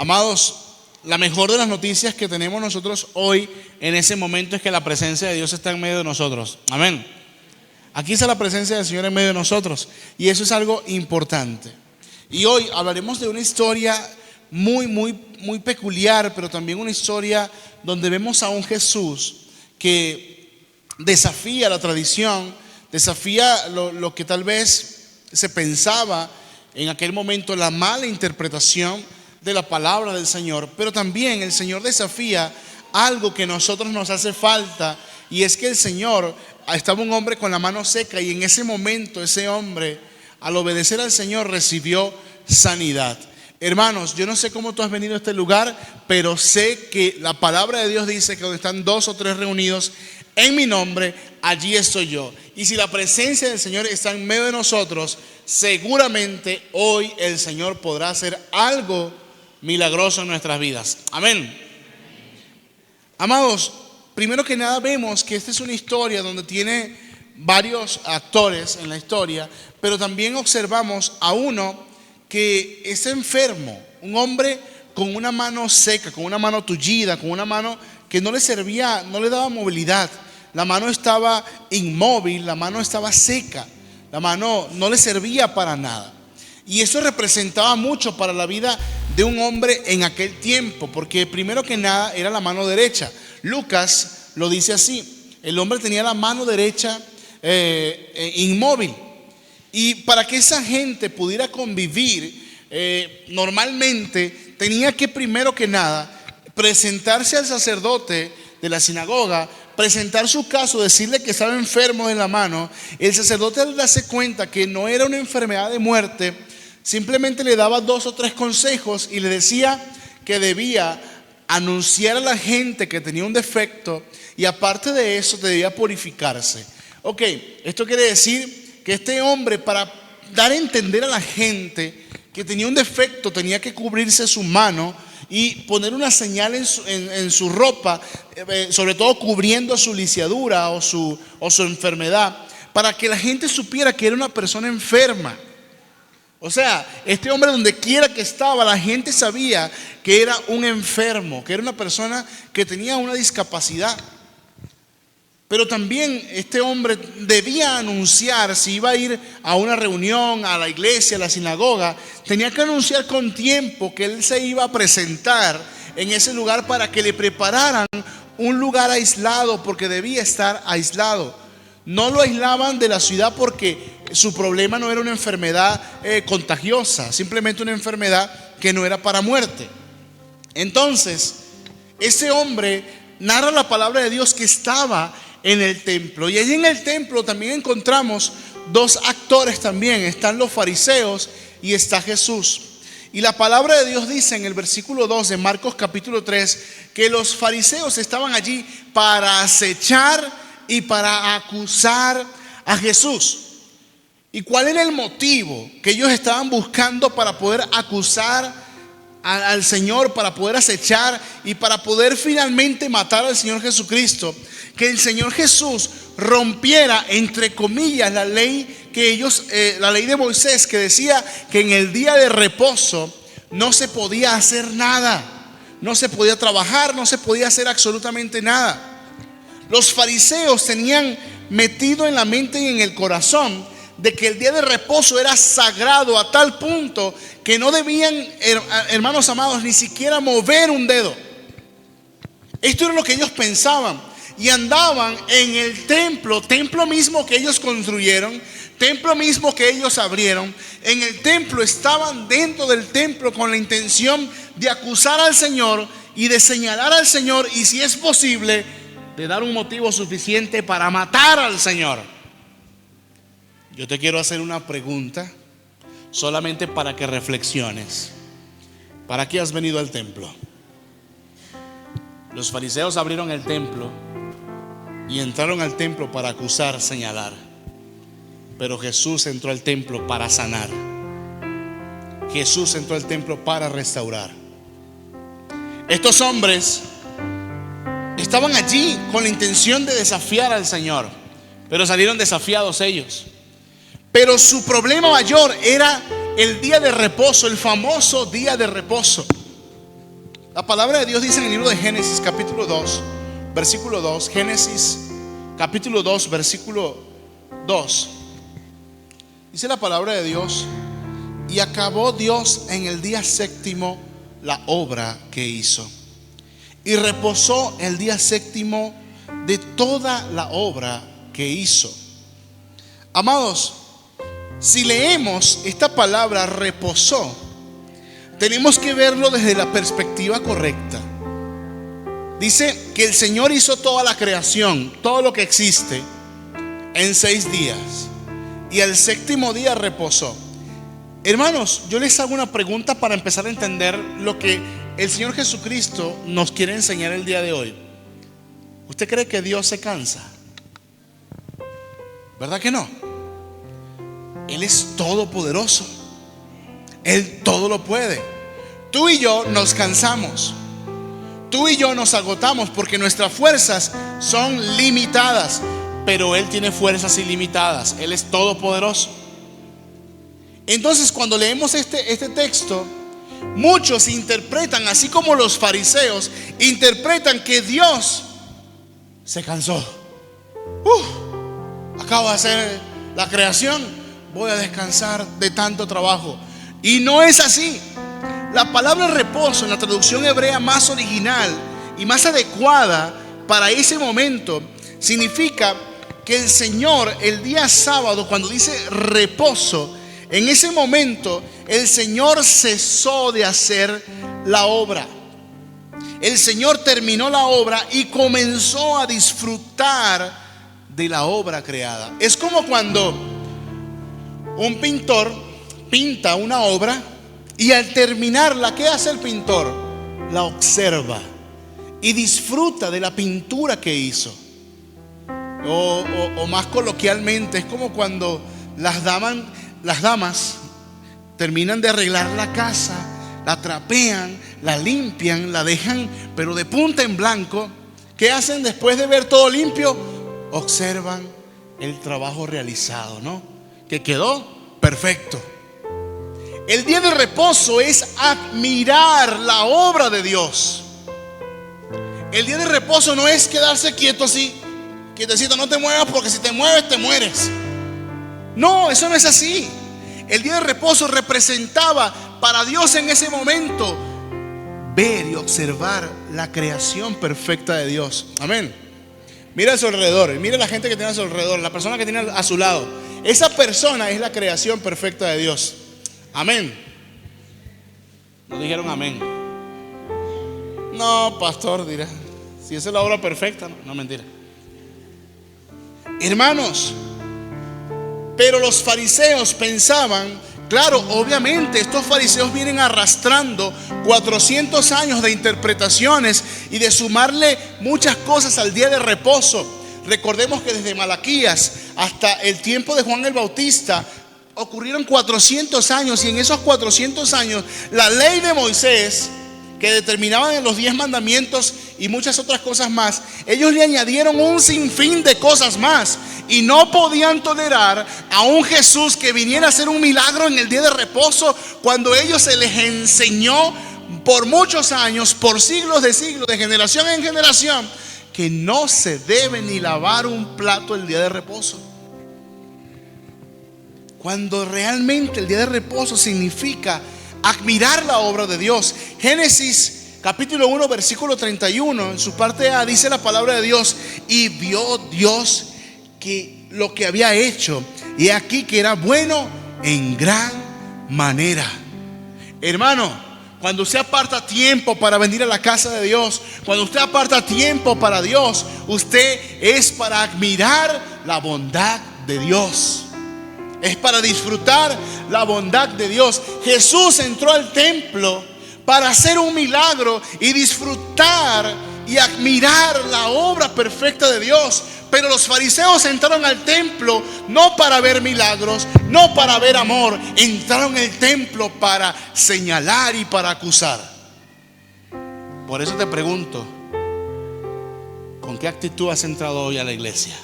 Amados, la mejor de las noticias que tenemos nosotros hoy en ese momento es que la presencia de Dios está en medio de nosotros. Amén. Aquí está la presencia del Señor en medio de nosotros y eso es algo importante. Y hoy hablaremos de una historia muy peculiar, pero también una historia donde vemos a un Jesús que desafía la tradición, desafía lo que tal vez se pensaba en aquel momento, la mala interpretación de la palabra del Señor. Pero también el Señor desafía algo que a nosotros nos hace falta, y es que el Señor, estaba un hombre con la mano seca y en ese momento ese hombre, al obedecer al Señor, recibió sanidad. Hermanos, yo no sé cómo tú has venido a este lugar, pero sé que la palabra de Dios dice que donde están 2 o 3 reunidos en mi nombre, allí estoy yo. Y si la presencia del Señor está en medio de nosotros, seguramente hoy el Señor podrá hacer algo milagroso en nuestras vidas. Amén. Amados, primero que nada vemos que esta es una historia donde tiene varios actores en la historia, pero también observamos a uno que es enfermo, un hombre con una mano seca, con una mano tullida, con una mano que no le servía, no le daba movilidad. La mano estaba inmóvil, la mano estaba seca, la mano no le servía para nada. Y eso representaba mucho para la vida de un hombre en aquel tiempo, porque primero que nada era la mano derecha. Lucas lo dice así: el hombre tenía la mano derecha inmóvil. Y para que esa gente pudiera convivir normalmente, tenía que primero que nada presentarse al sacerdote de la sinagoga, presentar su caso, decirle que estaba enfermo de la mano. El sacerdote, al darse cuenta que no era una enfermedad de muerte, simplemente le daba 2 o 3 consejos y le decía que debía anunciar a la gente que tenía un defecto, y aparte de eso debía purificarse. Ok, esto quiere decir que este hombre, para dar a entender a la gente que tenía un defecto, tenía que cubrirse su mano y poner una señal en su ropa, sobre todo cubriendo su lisiadura o su enfermedad, para que la gente supiera que era una persona enferma. O sea, este hombre, donde quiera que estaba, la gente sabía que era un enfermo, que era una persona que tenía una discapacidad. Pero también este hombre debía anunciar, si iba a ir a una reunión, a la iglesia, a la sinagoga, tenía que anunciar con tiempo que él se iba a presentar en ese lugar para que le prepararan un lugar aislado, porque debía estar aislado. No lo aislaban de la ciudad porque su problema no era una enfermedad contagiosa, simplemente una enfermedad que no era para muerte. Entonces, ese hombre narra la palabra de Dios que estaba en el templo, y allí en el templo también encontramos 2 actores también. Están los fariseos y está Jesús. Y la palabra de Dios dice en el versículo 2 de Marcos capítulo 3 que los fariseos estaban allí para acechar y para acusar a Jesús. ¿Y cuál era el motivo que ellos estaban buscando para poder acusar al Señor, para poder acechar y para poder finalmente matar al Señor Jesucristo? Que el Señor Jesús rompiera, entre comillas, la ley que ellos, la ley de Moisés, que decía que en el día de reposo no se podía hacer nada, no se podía trabajar, no se podía hacer absolutamente nada. Los fariseos tenían metido en la mente y en el corazón de que el día de reposo era sagrado a tal punto que no debían, hermanos amados, ni siquiera mover un dedo. Esto era lo que ellos pensaban. Y andaban en el templo mismo que ellos construyeron, templo mismo que ellos abrieron. En el templo, estaban dentro del templo con la intención de acusar al Señor y de señalar al Señor, y si es posible, de dar un motivo suficiente para matar al Señor. Yo te quiero hacer una pregunta, solamente para que reflexiones. ¿Para qué has venido al templo? Los fariseos abrieron el templo y entraron al templo para acusar, señalar. Pero Jesús entró al templo para sanar. Jesús entró al templo para restaurar. Estos hombres estaban allí con la intención de desafiar al Señor, pero salieron desafiados ellos. Pero su problema mayor era el día de reposo, el famoso día de reposo. La palabra de Dios dice en el libro de Génesis capítulo 2, versículo 2, Génesis capítulo 2, versículo 2. Dice la palabra de Dios: y acabó Dios en el día séptimo la obra que hizo, y reposó el día séptimo de toda la obra que hizo. Amados, si leemos esta palabra reposó, tenemos que verlo desde la perspectiva correcta. Dice que el Señor hizo toda la creación, todo lo que existe, en 6 días, y el séptimo día reposó. Hermanos, yo les hago una pregunta para empezar a entender lo que el Señor Jesucristo nos quiere enseñar el día de hoy. ¿Usted cree que Dios se cansa? ¿Verdad que no? Él es todopoderoso. Él todo lo puede. Tú y yo nos cansamos. Tú y yo nos agotamos porque nuestras fuerzas son limitadas, pero Él tiene fuerzas ilimitadas. Él es todopoderoso. Entonces, cuando leemos este texto, muchos interpretan, así como los fariseos interpretan, que Dios se cansó. Acabo de hacer la creación, voy a descansar de tanto trabajo. Y no es así. La palabra reposo en la traducción hebrea más original y más adecuada para ese momento significa que el Señor, el día sábado, cuando dice reposo, en ese momento el Señor cesó de hacer la obra. El Señor terminó la obra y comenzó a disfrutar de la obra creada. Es como cuando un pintor pinta una obra y al terminarla, ¿qué hace el pintor? La observa y disfruta de la pintura que hizo. O más coloquialmente, es como cuando las damas terminan de arreglar la casa, la trapean, la limpian, la dejan pero de punta en blanco. ¿Qué hacen después de ver todo limpio? Observan el trabajo realizado, ¿no? Que quedó perfecto. El día de reposo es admirar la obra de Dios. El día de reposo no es quedarse quieto así, quietecito, no te muevas, porque si te mueves te mueres. No, eso no es así. El día de reposo representaba para Dios en ese momento ver y observar la creación perfecta de Dios. Amén. Mira a su alrededor, mira a la gente que tiene a su alrededor, la persona que tiene a su lado. Esa persona es la creación perfecta de Dios. Amén. No dijeron amén. No, pastor, dirá, si esa es la obra perfecta. No, mentira. Hermanos, pero los fariseos pensaban, claro, obviamente estos fariseos vienen arrastrando 400 años de interpretaciones y de sumarle muchas cosas al día de reposo. Recordemos que desde Malaquías hasta el tiempo de Juan el Bautista ocurrieron 400 años, y en esos 400 años la ley de Moisés, que determinaba los 10 mandamientos y muchas otras cosas más, ellos le añadieron un sinfín de cosas más, y no podían tolerar a un Jesús que viniera a hacer un milagro en el día de reposo, cuando ellos se les enseñó por muchos años, por siglos, de generación en generación, que no se debe ni lavar un plato el día de reposo. Cuando realmente el día de reposo significa admirar la obra de Dios. Génesis capítulo 1 versículo 31, en su parte A, dice la palabra de Dios: y vio Dios que lo que había hecho, y aquí que era bueno en gran manera. Hermano, cuando usted aparta tiempo para venir a la casa de Dios, cuando usted aparta tiempo para Dios, usted es para admirar la bondad de Dios. Es para disfrutar la bondad de Dios. Jesús entró al templo para hacer un milagro y disfrutar y admirar la obra perfecta de Dios. Pero los fariseos entraron al templo no para ver milagros, no para ver amor. Entraron al templo para señalar y para acusar. Por eso te pregunto, ¿con qué actitud has entrado hoy a la iglesia?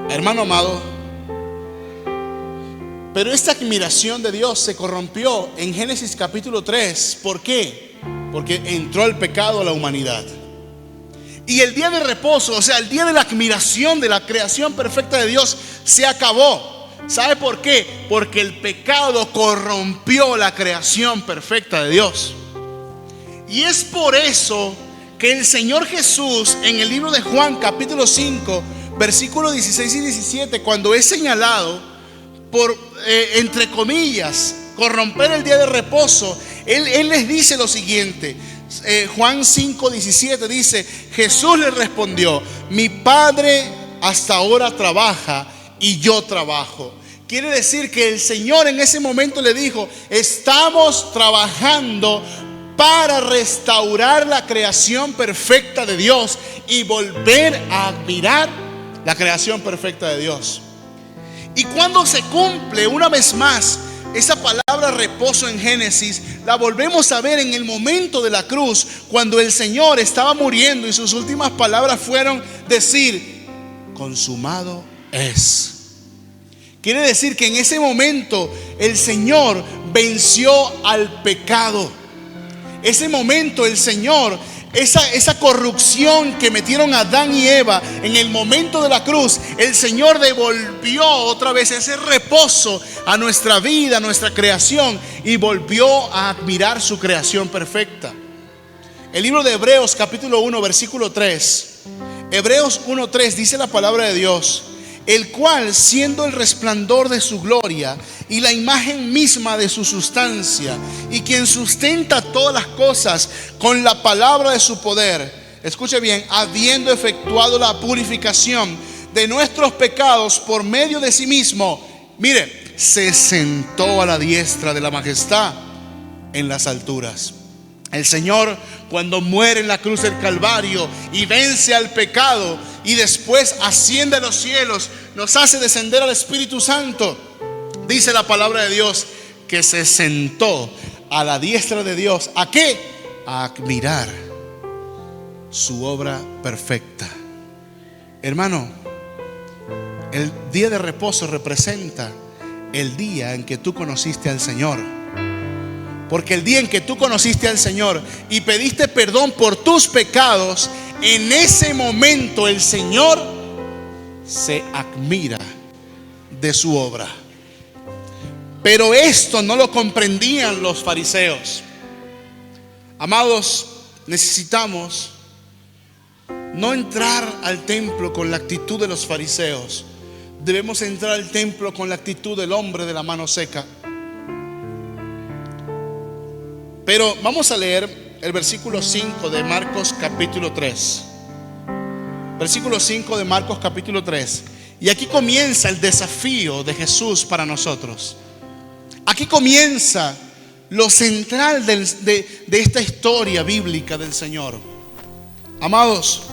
Hermano amado, Pero esta admiración de Dios se corrompió en Génesis capítulo 3. ¿Por qué? Porque entró el pecado a la humanidad. Y el día de reposo, o sea, el día de la admiración de la creación perfecta de Dios, se acabó. ¿Sabe por qué? Porque el pecado corrompió la creación perfecta de Dios. Y es por eso que el Señor Jesús, en el libro de Juan capítulo 5, versículos 16 y 17, cuando es señalado por, entre comillas, corromper el día de reposo, Él les dice lo siguiente. Juan 5, 17 dice: Jesús le respondió: mi Padre hasta ahora trabaja y yo trabajo. Quiere decir que el Señor en ese momento le dijo: estamos trabajando para restaurar la creación perfecta de Dios y volver a admirar la creación perfecta de Dios. Y cuando se cumple una vez más esa palabra reposo en Génesis, la volvemos a ver en el momento de la cruz, cuando el Señor estaba muriendo y sus últimas palabras fueron decir: consumado es. Quiere decir que en ese momento el Señor venció al pecado. Ese momento el Señor, esa corrupción que metieron Adán y Eva en el momento de la cruz, el Señor devolvió otra vez ese reposo a nuestra vida, a nuestra creación, y volvió a admirar su creación perfecta. El libro de Hebreos capítulo 1 versículo 3, Hebreos 1:3 dice la palabra de Dios: el cual, siendo el resplandor de su gloria y la imagen misma de su sustancia, y quien sustenta todas las cosas con la palabra de su poder, escuche bien, habiendo efectuado la purificación de nuestros pecados por medio de sí mismo, mire, se sentó a la diestra de la majestad en las alturas. El Señor, cuando muere en la cruz del Calvario y vence al pecado y después asciende a los cielos, nos hace descender al Espíritu Santo. Dice la palabra de Dios que se sentó a la diestra de Dios. ¿A qué? A admirar su obra perfecta. Hermano, el día de reposo representa el día en que tú conociste al Señor. Porque el día en que tú conociste al Señor y pediste perdón por tus pecados, en ese momento el Señor se admira de su obra. Pero esto no lo comprendían los fariseos. Amados, necesitamos no entrar al templo con la actitud de los fariseos. Debemos entrar al templo con la actitud del hombre de la mano seca. Pero vamos a leer el versículo 5 de Marcos capítulo 3. Versículo 5 de Marcos capítulo 3. Y aquí comienza el desafío de Jesús para nosotros. Aquí comienza lo central de esta historia bíblica del Señor. Amados,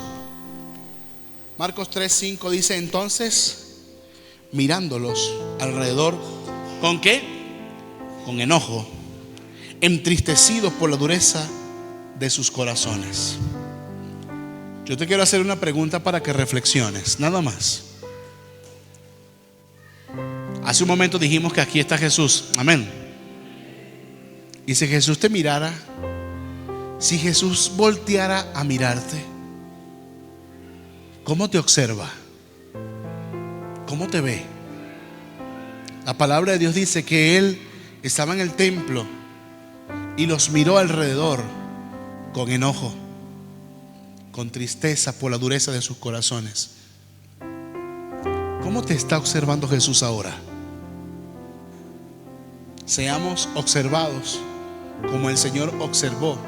Marcos 3:5 dice: entonces, mirándolos alrededor, ¿con qué? Con enojo, entristecidos por la dureza de sus corazones. Yo te quiero hacer una pregunta para que reflexiones, nada más. Hace un momento dijimos que aquí está Jesús, amén. Y si Jesús te mirara, si Jesús volteara a mirarte, ¿cómo te observa? ¿Cómo te ve? La palabra de Dios dice que Él estaba en el templo y los miró alrededor con enojo, con tristeza por la dureza de sus corazones. ¿Cómo te está observando Jesús ahora? Seamos observados como el Señor observó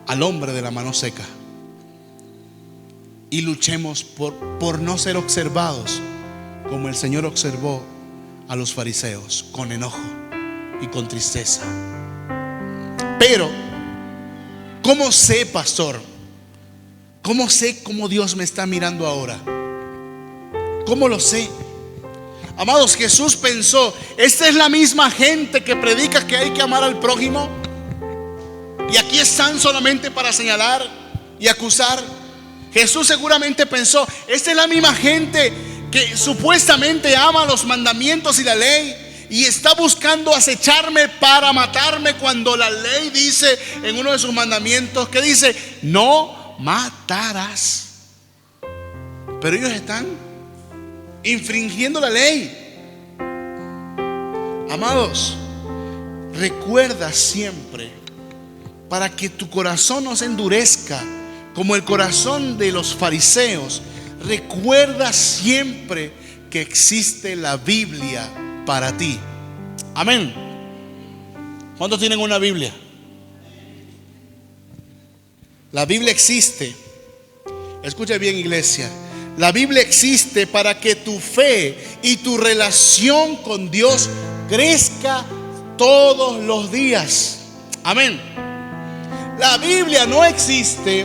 al hombre de la mano seca. Y luchemos por no ser observados como el Señor observó a los fariseos, con enojo y con tristeza. Pero, ¿cómo sé, pastor? ¿Cómo sé cómo Dios me está mirando ahora? ¿Cómo lo sé? Amados, Jesús pensó: esta es la misma gente que predica que hay que amar al prójimo, y aquí están solamente para señalar y acusar. Jesús seguramente pensó: esta es la misma gente que supuestamente ama los mandamientos y la ley, y está buscando acecharme para matarme, cuando la ley dice en uno de sus mandamientos que dice: no matarás. Pero ellos están infringiendo la ley. Amados, recuerda siempre, para que tu corazón no se endurezca como el corazón de los fariseos, recuerda siempre que existe la Biblia para ti. Amén. ¿Cuántos tienen una Biblia? La Biblia existe. Escucha bien, iglesia. La Biblia existe para que tu fe y tu relación con Dios crezca todos los días. Amén. La Biblia no existe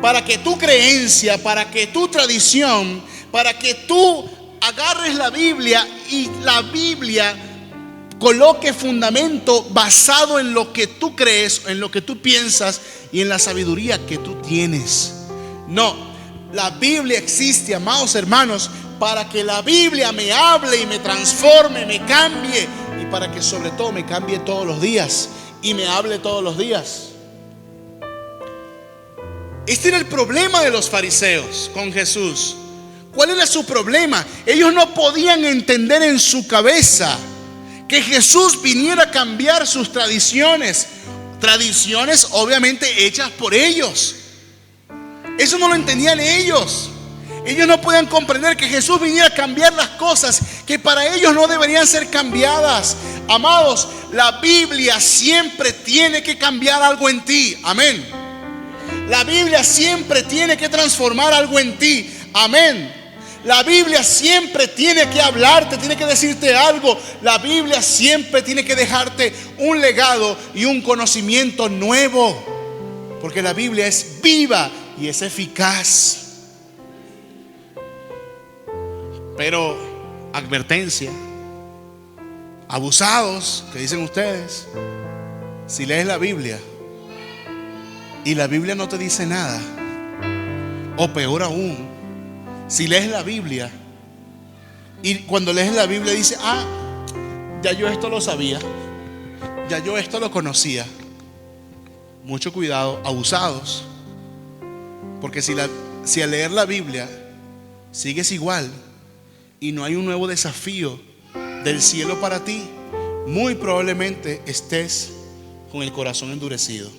para que tu creencia, para que tu tradición, para que tú agarres la Biblia y la Biblia coloque fundamento basado en lo que tú crees, en lo que tú piensas y en la sabiduría que tú tienes. No, la Biblia existe, amados hermanos, para que la Biblia me hable y me transforme, me cambie, y para que sobre todo me cambie todos los días y me hable todos los días. Este era el problema de los fariseos con Jesús. ¿Cuál era su problema? Ellos no podían entender en su cabeza que Jesús viniera a cambiar sus tradiciones. Tradiciones obviamente hechas por ellos. Eso no lo entendían ellos. Ellos no podían comprender que Jesús viniera a cambiar las cosas que para ellos no deberían ser cambiadas. Amados, la Biblia siempre tiene que cambiar algo en ti. Amén. La Biblia siempre tiene que transformar algo en ti. Amén. La Biblia siempre tiene que hablarte, tiene que decirte algo. La Biblia siempre tiene que dejarte un legado y un conocimiento nuevo, porque la Biblia es viva y es eficaz. Pero, advertencia: abusados, que dicen ustedes, si lees la Biblia y la Biblia no te dice nada, o peor aún, si lees la Biblia y cuando lees la Biblia dice: ya yo esto lo sabía, ya yo esto lo conocía. Mucho cuidado, abusados, porque si al leer la Biblia sigues igual y no hay un nuevo desafío del cielo para ti, muy probablemente estés con el corazón endurecido.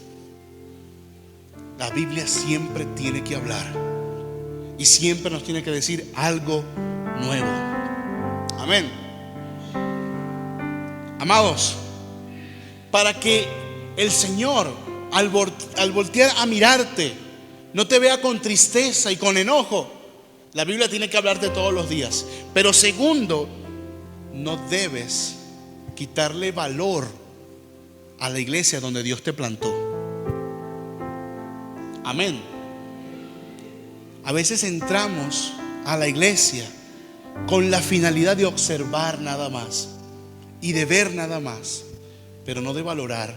La Biblia siempre tiene que hablar y siempre nos tiene que decir algo nuevo. Amén. Amados, para que el Señor al voltear a mirarte no te vea con tristeza y con enojo, la Biblia tiene que hablarte todos los días. Pero segundo, no debes quitarle valor a la iglesia donde Dios te plantó. Amén. A veces entramos a la iglesia con la finalidad de observar nada más y de ver nada más, pero no de valorar.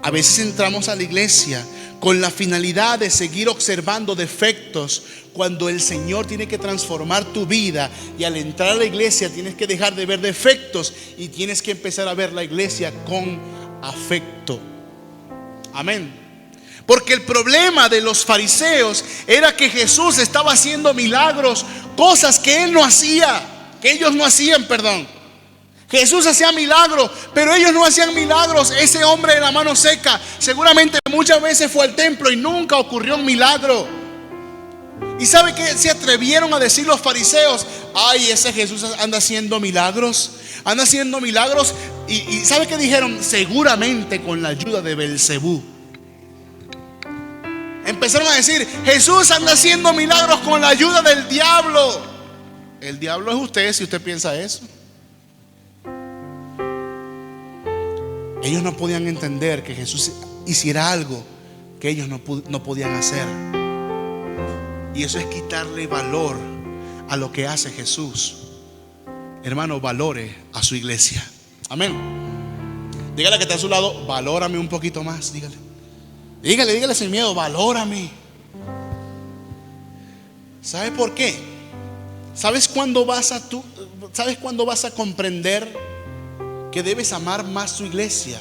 A veces entramos a la iglesia con la finalidad de seguir observando defectos, cuando el Señor tiene que transformar tu vida, y al entrar a la iglesia tienes que dejar de ver defectos y tienes que empezar a ver la iglesia con afecto. Amén. Porque el problema de los fariseos era que Jesús estaba haciendo milagros, cosas que él no hacía, que ellos no hacían, perdón. Jesús hacía milagros, pero ellos no hacían milagros. Ese hombre de la mano seca seguramente muchas veces fue al templo y nunca ocurrió un milagro. ¿Y sabe qué se atrevieron a decir los fariseos? Ay, ese Jesús anda haciendo milagros. Anda haciendo milagros. Y ¿sabe qué dijeron? Seguramente con la ayuda de Belcebú. Empezaron a decir: Jesús anda haciendo milagros con la ayuda del diablo. El diablo es usted, si usted piensa eso. Ellos no podían entender que Jesús hiciera algo que ellos no podían hacer. Y eso es quitarle valor a lo que hace Jesús. Hermano, valore a su iglesia. Amén. Dígale que está a su lado: valórame un poquito más. Dígale sin miedo: valórame. ¿Sabe por qué? ¿Sabes cuándo vas a comprender que debes amar más tu iglesia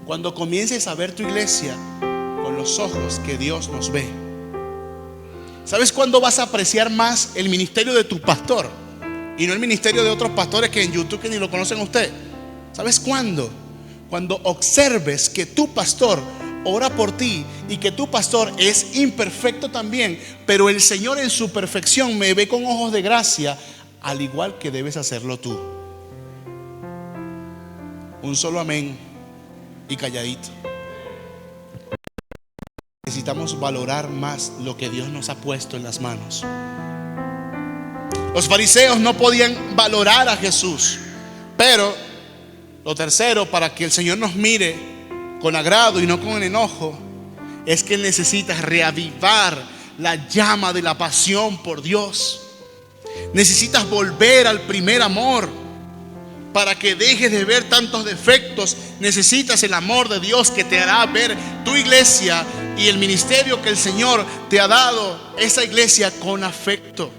cuando comiences a ver tu iglesia con los ojos que Dios nos ve. ¿Sabes cuándo vas a apreciar más el ministerio de tu pastor y no el ministerio de otros pastores que en YouTube que ni lo conocen a usted? ¿Sabes cuándo? Cuando observes que tu pastor ora por ti y que tu pastor es imperfecto también, pero el Señor en su perfección me ve con ojos de gracia, al igual que debes hacerlo tú. Un solo amén y calladito. Necesitamos valorar más lo que Dios nos ha puesto en las manos. Los fariseos no podían valorar a Jesús, pero lo tercero, para que el Señor nos mire con agrado y no con enojo, es que necesitas reavivar la llama de la pasión por Dios. Necesitas volver al primer amor. Para que dejes de ver tantos defectos, necesitas el amor de Dios que te hará ver tu iglesia y el ministerio que el Señor te ha dado, esa iglesia, con afecto.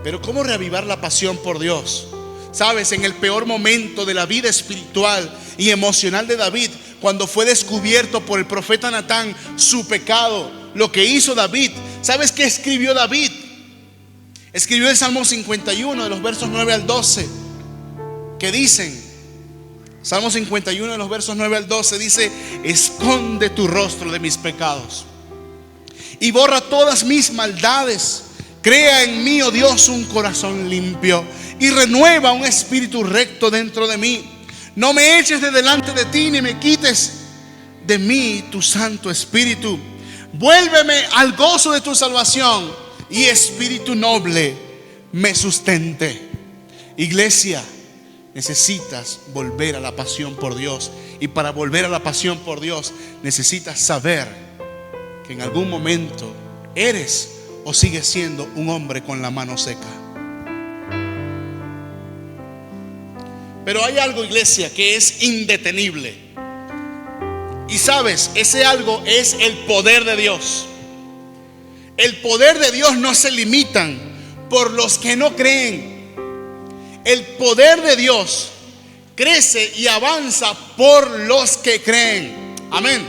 Pero ¿cómo reavivar la pasión por Dios? Sabes, en el peor momento de la vida espiritual y emocional de David, cuando fue descubierto por el profeta Natán su pecado, lo que hizo David, ¿sabes qué escribió David? Escribió el Salmo 51 de los versos 9 al 12, que dicen, Salmo 51 de los versos 9 al 12 dice: esconde tu rostro de mis pecados y borra todas mis maldades. Crea en mí, oh Dios, un corazón limpio y renueva un espíritu recto dentro de mí. No me eches de delante de ti, ni me quites de mí tu Santo Espíritu. Vuélveme al gozo de tu salvación y espíritu noble me sustente. Iglesia, necesitas volver a la pasión por Dios. Y para volver a la pasión por Dios, necesitas saber que en algún momento eres o sigues siendo un hombre con la mano seca. Pero hay algo, iglesia, que es indetenible. Y sabes, ese algo es el poder de Dios. El poder de Dios no se limitan por los que no creen. El poder de Dios crece y avanza por los que creen. Amén.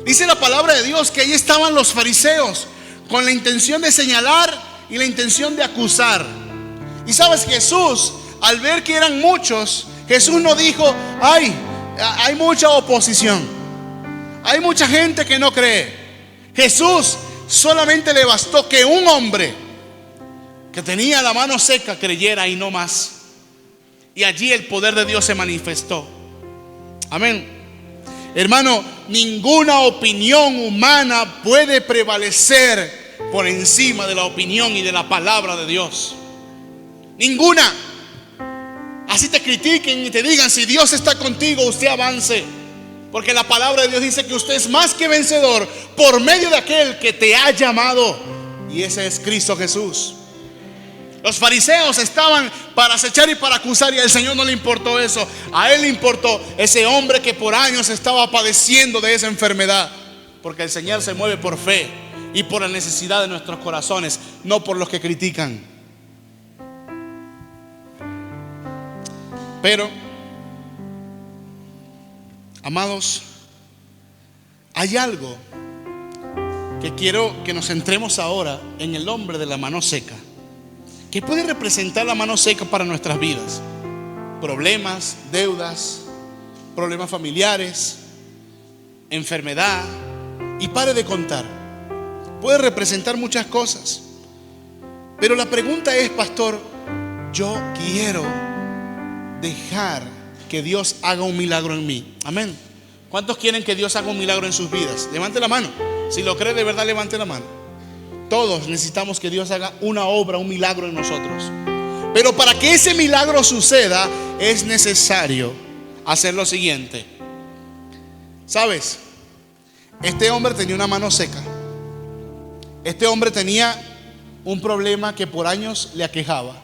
Dice la palabra de Dios que ahí estaban los fariseos con la intención de señalar y la intención de acusar. Y sabes, Jesús, al ver que eran muchos, Jesús no dijo: ay, hay mucha oposición, hay mucha gente que no cree. Jesús solamente le bastó que un hombre que tenía la mano seca creyera y no más. Y allí el poder de Dios se manifestó. Amén. Hermano, ninguna opinión humana puede prevalecer por encima de la opinión y de la palabra de Dios. Ninguna. Así te critiquen y te digan, si Dios está contigo, usted avance. Porque la palabra de Dios dice que usted es más que vencedor por medio de aquel que te ha llamado. Y ese es Cristo Jesús. Los fariseos estaban para acechar y para acusar, y al Señor no le importó eso. A Él le importó ese hombre que por años estaba padeciendo de esa enfermedad. Porque el Señor se mueve por fe y por la necesidad de nuestros corazones, no por los que critican. Pero, amados, hay algo que quiero que nos centremos ahora en el hombre de la mano seca. ¿Qué puede representar la mano seca para nuestras vidas? Problemas, deudas, problemas familiares, enfermedad, y pare de contar. Puede representar muchas cosas. Pero la pregunta es, pastor, yo quiero dejar que Dios haga un milagro en mí. Amén. ¿Cuántos quieren que Dios haga un milagro en sus vidas? Levante la mano. Si lo cree de verdad, levante la mano. Todos necesitamos que Dios haga una obra, un milagro en nosotros. Pero para que ese milagro suceda, es necesario hacer lo siguiente. ¿Sabes? Este hombre tenía una mano seca. Este hombre tenía un problema que por años le aquejaba.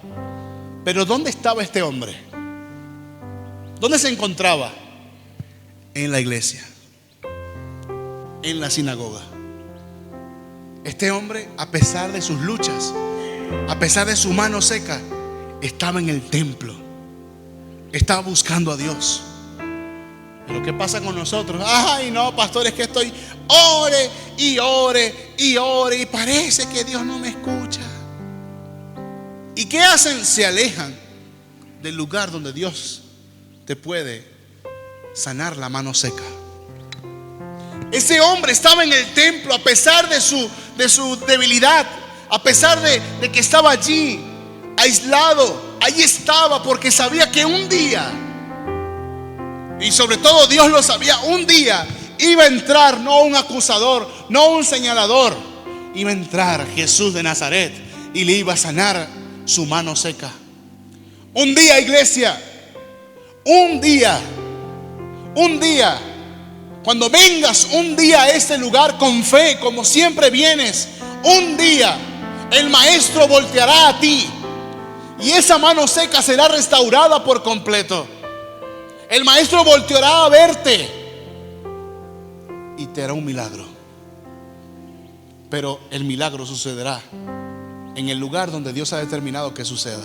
Pero ¿dónde estaba este hombre? ¿Dónde se encontraba? En la iglesia, en la sinagoga. Este hombre, a pesar de sus luchas, a pesar de su mano seca, estaba en el templo. estaba buscando a Dios. Pero ¿qué pasa con nosotros? Ay, no, pastor, es que estoy ore y ore y ore y parece que Dios no me escucha. ¿Y qué hacen? Se alejan del lugar donde Dios te puede sanar la mano seca. Ese hombre estaba en el templo a pesar de su debilidad, a pesar de que estaba allí aislado. Ahí estaba porque sabía que un día, y sobre todo Dios lo sabía, un día iba a entrar no un acusador, no un señalador, iba a entrar Jesús de Nazaret y le iba a sanar su mano seca. Un día, iglesia, un día, cuando vengas un día a este lugar con fe, como siempre vienes, un día el Maestro volteará a ti y esa mano seca será restaurada por completo. El Maestro volteará a verte y te hará un milagro. Pero el milagro sucederá en el lugar donde Dios ha determinado que suceda.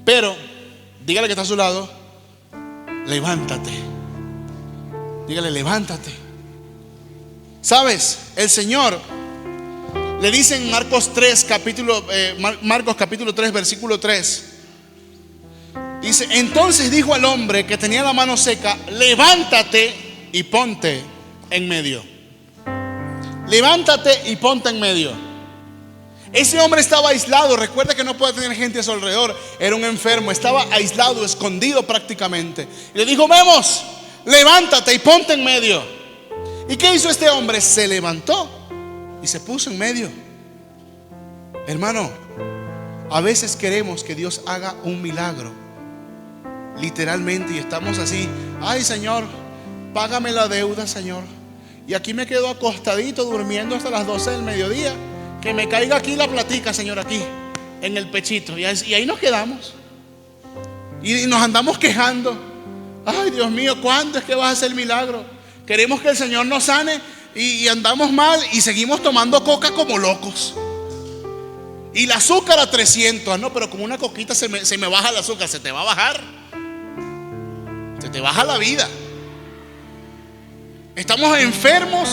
Pero dígale que está a su lado: levántate. Dígale: levántate. ¿Sabes? El Señor le dice en Marcos capítulo 3, versículo 3. Dice: entonces dijo al hombre que tenía la mano seca: levántate y ponte en medio. Levántate y ponte en medio. Ese hombre estaba aislado. Recuerda que no puede tener gente a su alrededor. Era un enfermo, estaba aislado, escondido prácticamente. Y le dijo: vamos, levántate y ponte en medio. ¿Y qué hizo este hombre? Se levantó y se puso en medio. Hermano, a veces queremos que Dios haga un milagro, literalmente, y estamos así: ay, Señor, págame la deuda, Señor. Y aquí me quedo acostadito durmiendo hasta las 12 del mediodía. Que me caiga aquí la platica, Señor, aquí en el pechito. Y ahí nos quedamos. Y nos andamos quejando: ay, Dios mío, ¿cuándo es que vas a hacer el milagro? Queremos que el Señor nos sane y andamos mal y seguimos tomando coca como locos. Y el azúcar a 300. No, pero con una coquita se me baja el azúcar. Se te va a bajar. Se te baja la vida. Estamos enfermos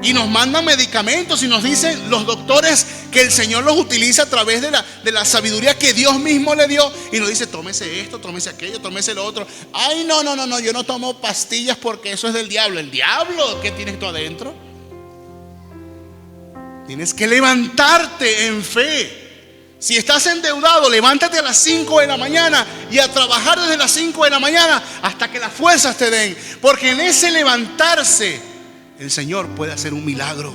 y nos mandan medicamentos y nos dicen los doctores que el Señor los utiliza a través de la sabiduría que Dios mismo le dio. Y nos dice: tómese esto, tómese aquello, tómese lo otro. Ay, no, yo no tomo pastillas porque eso es del diablo. ¿El diablo qué tienes tú adentro? Tienes que levantarte en fe. Si estás endeudado, levántate a las 5 de la mañana y a trabajar desde las 5 de la mañana hasta que las fuerzas te den. Porque en ese levantarse el Señor puede hacer un milagro.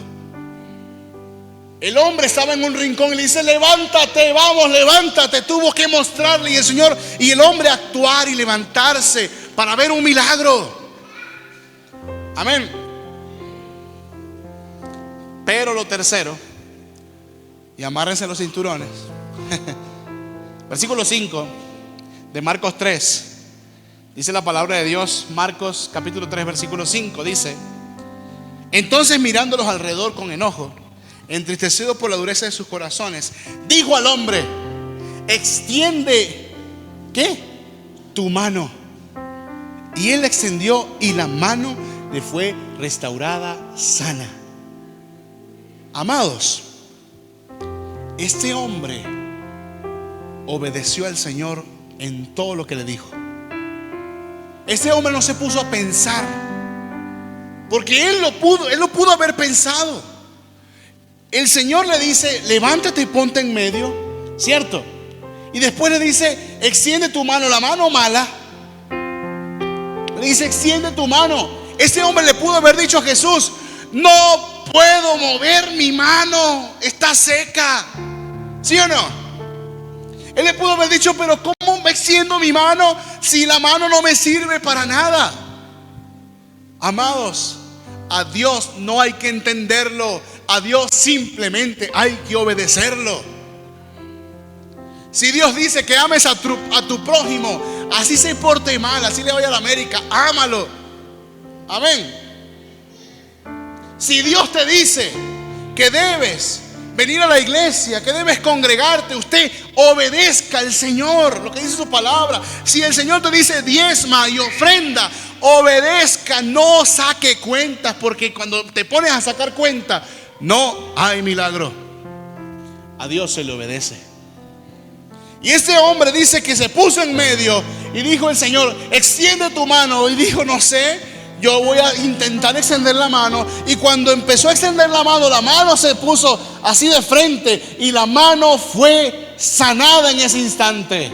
El hombre estaba en un rincón y le dice: levántate, vamos, levántate. Tuvo que mostrarle y el Señor y el hombre actuar y levantarse para ver un milagro. Amén. Pero lo tercero, y amárrense los cinturones, versículo 5 de Marcos 3. Dice la palabra de Dios, Marcos capítulo 3, versículo 5, dice: entonces, mirándolos alrededor con enojo, entristecido por la dureza de sus corazones, dijo al hombre: extiende, ¿qué? Tu mano. Y él la extendió y la mano le fue restaurada sana. Amados, este hombre obedeció al Señor en todo lo que le dijo. Este hombre no se puso a pensar, porque él lo pudo haber pensado. El Señor le dice: levántate y ponte en medio, ¿cierto? Y después le dice: extiende tu mano. La mano mala, le dice: extiende tu mano. Este hombre le pudo haber dicho a Jesús: no puedo mover mi mano, está seca. ¿Sí o no? Él le pudo haber dicho: pero ¿cómo me extiendo mi mano si la mano no me sirve para nada? Amados, a Dios no hay que entenderlo. A Dios simplemente hay que obedecerlo. Si Dios dice que ames a tu prójimo, así se porte mal, así le vaya a la América, ámalo. Amén. Si Dios te dice que debes venir a la iglesia, que debes congregarte. Usted obedezca al Señor, lo que dice su palabra. Si el Señor te dice diezma y ofrenda, obedezca, no saque cuentas, porque cuando te pones a sacar cuentas, no hay milagro. A Dios se le obedece. Y este hombre dice que se puso en medio y dijo el Señor: extiende tu mano. Y dijo: no sé, yo voy a intentar extender la mano. Y cuando empezó a extender la mano se puso así de frente y la mano fue sanada en ese instante,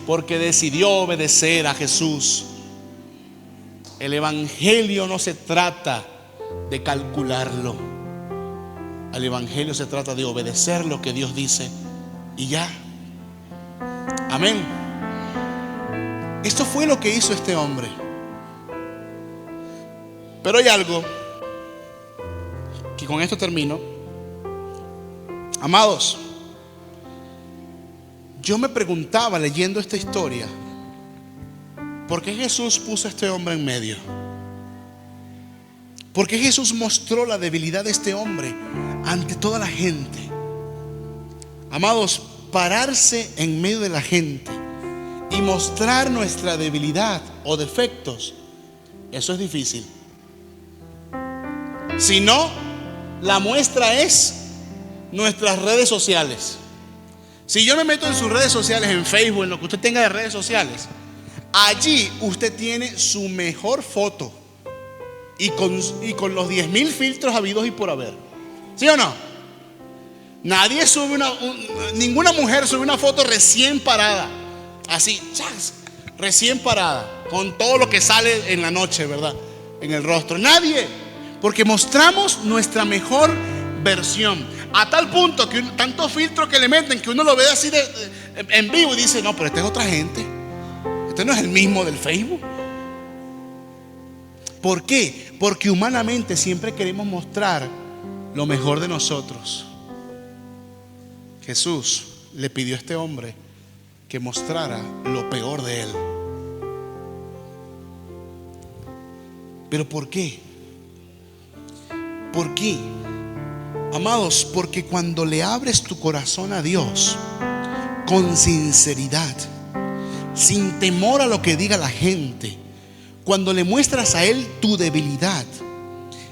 porque decidió obedecer a Jesús. El evangelio no se trata de calcularlo. El evangelio se trata de obedecer lo que Dios dice y ya. Amén. Esto fue lo que hizo este hombre. Pero hay algo que con esto termino. Amados, yo me preguntaba leyendo esta historia, ¿por qué Jesús puso a este hombre en medio? ¿Por qué Jesús mostró la debilidad de este hombre ante toda la gente? Amados, pararse en medio de la gente y mostrar nuestra debilidad o defectos, eso es difícil. Si no, la muestra es nuestras redes sociales. Si yo me meto en sus redes sociales, en Facebook, en lo que usted tenga de redes sociales, allí usted tiene su mejor foto y con los 10,000 filtros habidos y por haber. ¿Sí o no? Nadie sube ninguna mujer sube una foto recién parada, así, chas, recién parada, con todo lo que sale en la noche, ¿verdad? En el rostro. Nadie, porque mostramos nuestra mejor versión. A tal punto que tantos filtros que le meten que uno lo ve así en vivo y dice: no, pero esta es otra gente. Este no es el mismo del Facebook. ¿Por qué? Porque humanamente siempre queremos mostrar lo mejor de nosotros. Jesús le pidió a este hombre que mostrara lo peor de él. ¿Pero por qué? ¿Por qué? Amados, porque cuando le abres tu corazón a Dios con sinceridad, sin temor a lo que diga la gente, cuando le muestras a Él tu debilidad,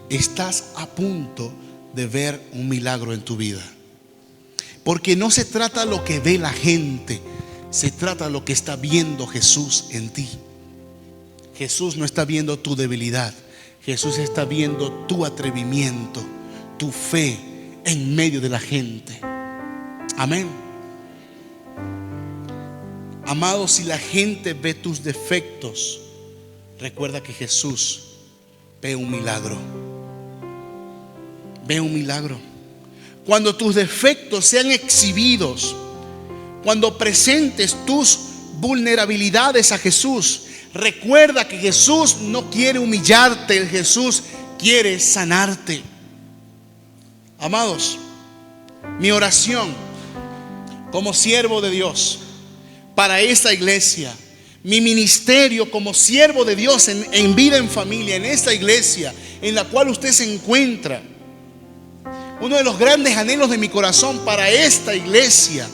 estás a punto de ver un milagro en tu vida. Porque no se trata de lo que ve la gente, se trata de lo que está viendo Jesús en ti. Jesús no está viendo tu debilidad, Jesús está viendo tu atrevimiento, tu fe en medio de la gente. Amén. Amado, si la gente ve tus defectos, recuerda que Jesús ve un milagro. Ve un milagro. Cuando tus defectos sean exhibidos, cuando presentes tus vulnerabilidades a Jesús, recuerda que Jesús no quiere humillarte, Jesús quiere sanarte. Amados, mi oración como siervo de Dios para esta iglesia, mi ministerio como siervo de Dios en vida en familia, en esta iglesia en la cual usted se encuentra, uno de los grandes anhelos de mi corazón para esta iglesia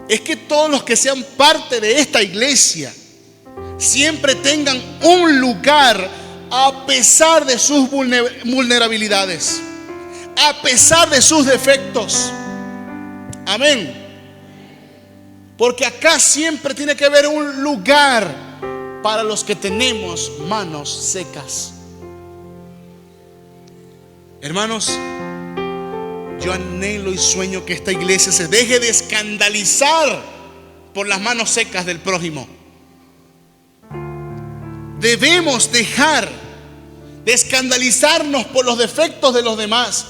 es que todos los que sean parte de esta iglesia siempre tengan un lugar a pesar de sus vulnerabilidades, a pesar de sus defectos. Amén. Porque acá siempre tiene que haber un lugar para los que tenemos manos secas. Hermanos, yo anhelo y sueño que esta iglesia se deje de escandalizar por las manos secas del prójimo. Debemos dejar de escandalizarnos por los defectos de los demás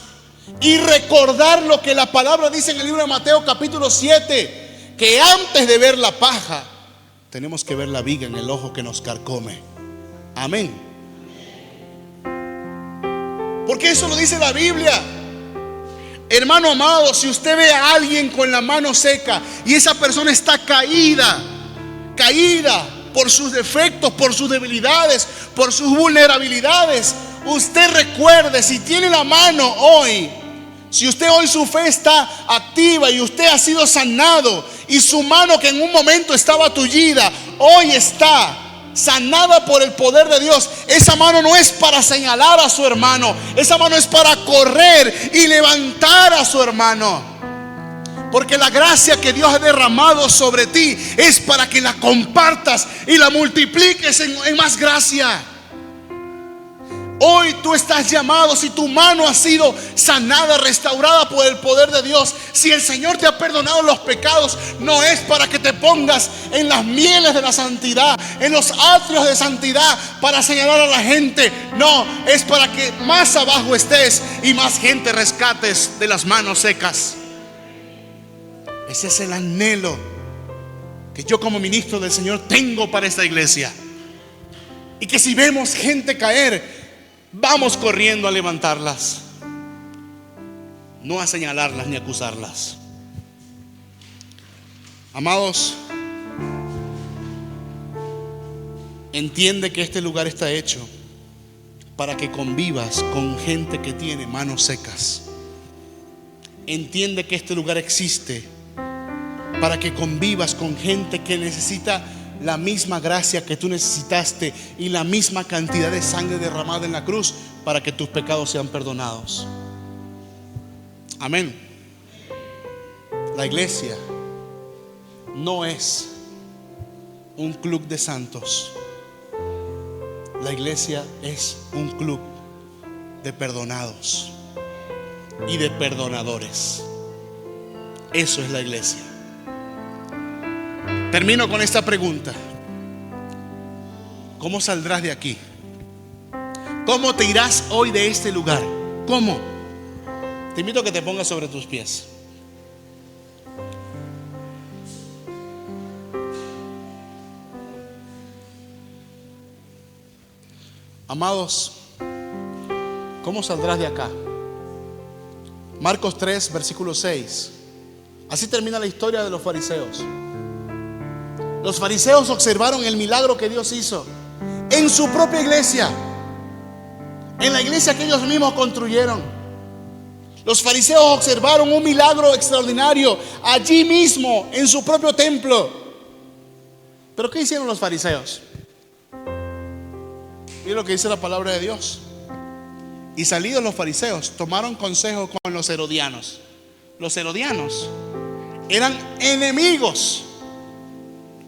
y recordar lo que la palabra dice en el libro de Mateo capítulo 7, que antes de ver la paja tenemos que ver la viga en el ojo que nos carcome. Amén. Porque eso lo dice la Biblia. Hermano amado, si usted ve a alguien con la mano seca y esa persona está caída por sus defectos, por sus debilidades, por sus vulnerabilidades, usted recuerde, si tiene la mano hoy Si usted hoy su fe está activa y usted ha sido sanado y su mano que en un momento estaba tullida, hoy está sanada por el poder de Dios, esa mano no es para señalar a su hermano, esa mano es para correr y levantar a su hermano. Porque la gracia que Dios ha derramado sobre ti es para que la compartas y la multipliques en más gracia. Hoy tú estás llamado, si tu mano ha sido sanada, restaurada por el poder de Dios, si el Señor te ha perdonado los pecados, no es para que te pongas en las mieles de la santidad, en los atrios de santidad para señalar a la gente. No, es para que más abajo estés y más gente rescates de las manos secas. Ese es el anhelo que yo como ministro del Señor tengo para esta iglesia. Y que si vemos gente caer, vamos corriendo a levantarlas, no a señalarlas ni acusarlas. Amados, entiende que este lugar está hecho para que convivas con gente que tiene manos secas. Entiende que este lugar existe para que convivas con gente que necesita la misma gracia que tú necesitaste y la misma cantidad de sangre derramada en la cruz para que tus pecados sean perdonados. Amén. La iglesia no es un club de santos. La iglesia es un club de perdonados y de perdonadores. Eso es la iglesia. Termino con esta pregunta: ¿cómo saldrás de aquí? ¿Cómo te irás hoy de este lugar? ¿Cómo? Te invito a que te pongas sobre tus pies. Amados, ¿cómo saldrás de acá? Marcos 3, versículo 6. Así termina la historia de los fariseos. Los fariseos observaron el milagro que Dios hizo en su propia iglesia, en la iglesia que ellos mismos construyeron. Los fariseos observaron un milagro extraordinario allí mismo, en su propio templo. ¿Pero qué hicieron los fariseos? Mira lo que dice la palabra de Dios. Y salidos los fariseos, tomaron consejo con los herodianos. Los herodianos eran enemigos,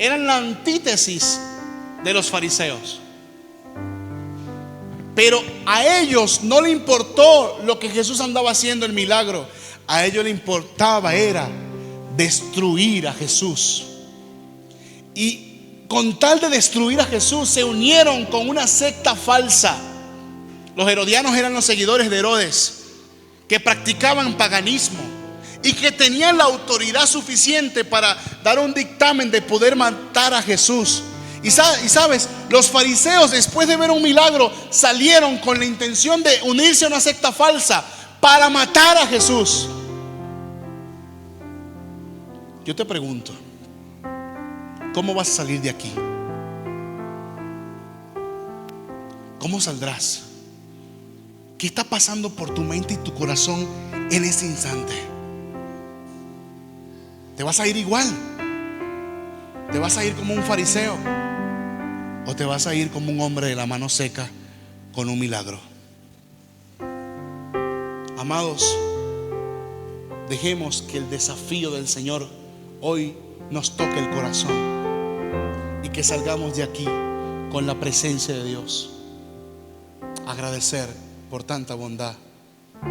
eran la antítesis de los fariseos. Pero a ellos no le importó lo que Jesús andaba haciendo, el milagro. A ellos le importaba era destruir a Jesús. Y con tal de destruir a Jesús, se unieron con una secta falsa. Los herodianos eran los seguidores de Herodes, que practicaban paganismo y que tenían la autoridad suficiente para dar un dictamen de poder matar a Jesús. Y sabes, los fariseos, después de ver un milagro, salieron con la intención de unirse a una secta falsa para matar a Jesús. Yo te pregunto, ¿cómo vas a salir de aquí? ¿Cómo saldrás? ¿Qué está pasando por tu mente y tu corazón en ese instante? ¿Te vas a ir igual? ¿Te vas a ir como un fariseo? ¿O te vas a ir como un hombre de la mano seca con un milagro? Amados, dejemos que el desafío del Señor hoy nos toque el corazón y que salgamos de aquí con la presencia de Dios. Agradecer por tanta bondad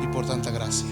y por tanta gracia.